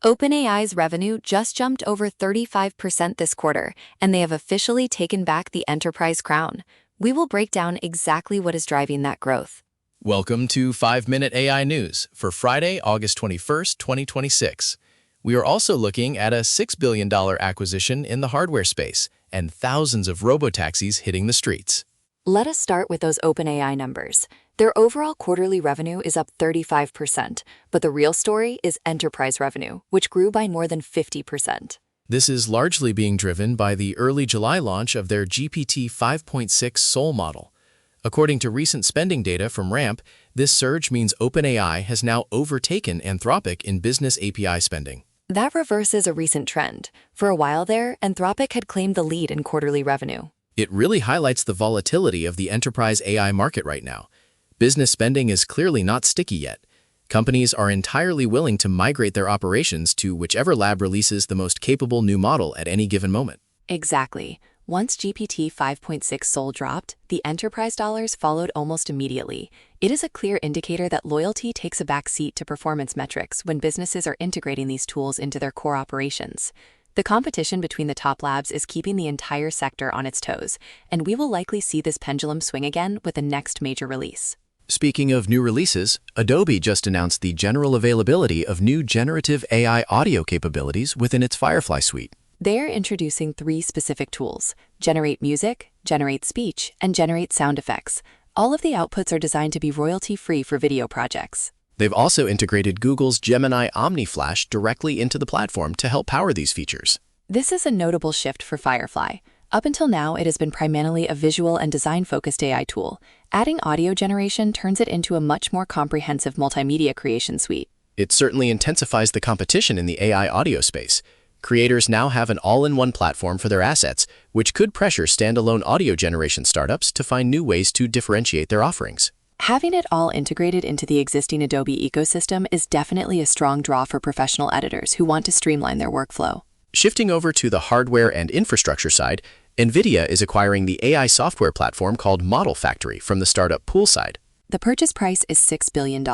OpenAI's revenue just jumped over 35% this quarter, and they have officially taken back the enterprise crown. We will break down exactly what is driving that growth. Welcome to 5-Minute AI News for Friday, August 21st, 2026. We are also looking at a $6 billion acquisition in the hardware space and thousands of robotaxis hitting the streets. Let us start with those OpenAI numbers. Their overall quarterly revenue is up 35%, but the real story is enterprise revenue, which grew by more than 50%. This is largely being driven by the early July launch of their GPT-5.6 Sol model. According to recent spending data from Ramp, this surge means OpenAI has now overtaken Anthropic in business API spending. That reverses a recent trend. For a while there, Anthropic had claimed the lead in quarterly revenue. It really highlights the volatility of the enterprise AI market right now. Business spending is clearly not sticky yet. Companies are entirely willing to migrate their operations to whichever lab releases the most capable new model at any given moment. Exactly. Once GPT 5.6 Sol dropped, the enterprise dollars followed almost immediately. It is a clear indicator that loyalty takes a back seat to performance metrics when businesses are integrating these tools into their core operations. The competition between the top labs is keeping the entire sector on its toes, and we will likely see this pendulum swing again with the next major release. Speaking of new releases, Adobe just announced the general availability of new generative AI audio capabilities within its Firefly suite. They are introducing 3 specific tools: Generate Music, Generate Speech, and Generate Sound Effects. All of the outputs are designed to be royalty-free for video projects. They've also integrated Google's Gemini OmniFlash directly into the platform to help power these features. This is a notable shift for Firefly. Up until now, it has been primarily a visual and design-focused AI tool. Adding audio generation turns it into a much more comprehensive multimedia creation suite. It certainly intensifies the competition in the AI audio space. Creators now have an all-in-one platform for their assets, which could pressure standalone audio generation startups to find new ways to differentiate their offerings. Having it all integrated into the existing Adobe ecosystem is definitely a strong draw for professional editors who want to streamline their workflow. Shifting over to the hardware and infrastructure side, Nvidia is acquiring the AI software platform called Model Factory from the startup Poolside. The purchase price is $6 billion.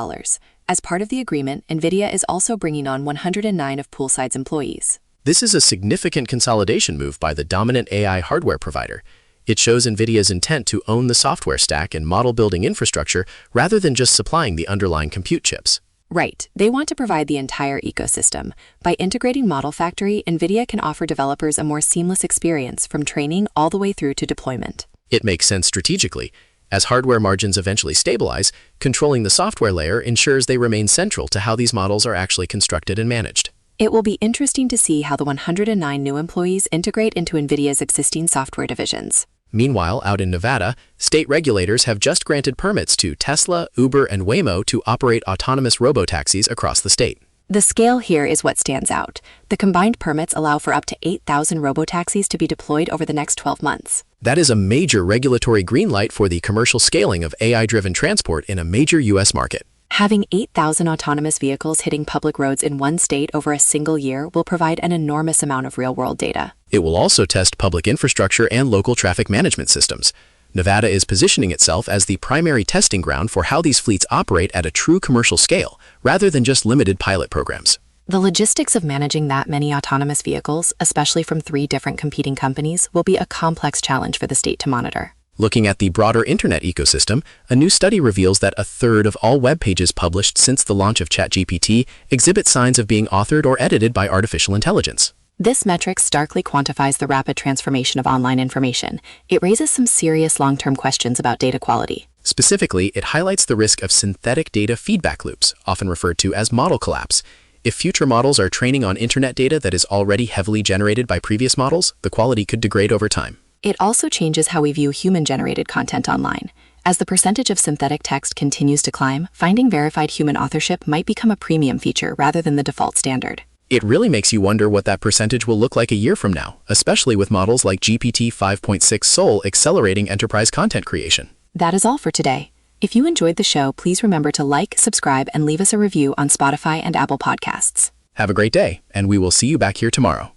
As part of the agreement, Nvidia is also bringing on 109 of Poolside's employees. This is a significant consolidation move by the dominant AI hardware provider. It shows Nvidia's intent to own the software stack and model building infrastructure rather than just supplying the underlying compute chips. Right. They want to provide the entire ecosystem. By integrating Model Factory, Nvidia can offer developers a more seamless experience from training all the way through to deployment. It makes sense strategically. As hardware margins eventually stabilize, controlling the software layer ensures they remain central to how these models are actually constructed and managed. It will be interesting to see how the 109 new employees integrate into Nvidia's existing software divisions. Meanwhile, out in Nevada, state regulators have just granted permits to Tesla, Uber, and Waymo to operate autonomous robotaxis across the state. The scale here is what stands out. The combined permits allow for up to 8,000 robotaxis to be deployed over the next 12 months. That is a major regulatory green light for the commercial scaling of AI-driven transport in a major U.S. market. Having 8,000 autonomous vehicles hitting public roads in one state over a single year will provide an enormous amount of real-world data. It will also test public infrastructure and local traffic management systems. Nevada is positioning itself as the primary testing ground for how these fleets operate at a true commercial scale, rather than just limited pilot programs. The logistics of managing that many autonomous vehicles, especially from 3 different competing companies, will be a complex challenge for the state to monitor. Looking at the broader internet ecosystem, a new study reveals that a third of all web pages published since the launch of ChatGPT exhibit signs of being authored or edited by artificial intelligence. This metric starkly quantifies the rapid transformation of online information. It raises some serious long-term questions about data quality. Specifically, it highlights the risk of synthetic data feedback loops, often referred to as model collapse. If future models are training on internet data that is already heavily generated by previous models, the quality could degrade over time. It also changes how we view human-generated content online. As the percentage of synthetic text continues to climb, finding verified human authorship might become a premium feature rather than the default standard. It really makes you wonder what that percentage will look like a year from now, especially with models like GPT 5.6 Sol accelerating enterprise content creation. That is all for today. If you enjoyed the show, please remember to like, subscribe, and leave us a review on Spotify and Apple Podcasts. Have a great day, and we will see you back here tomorrow.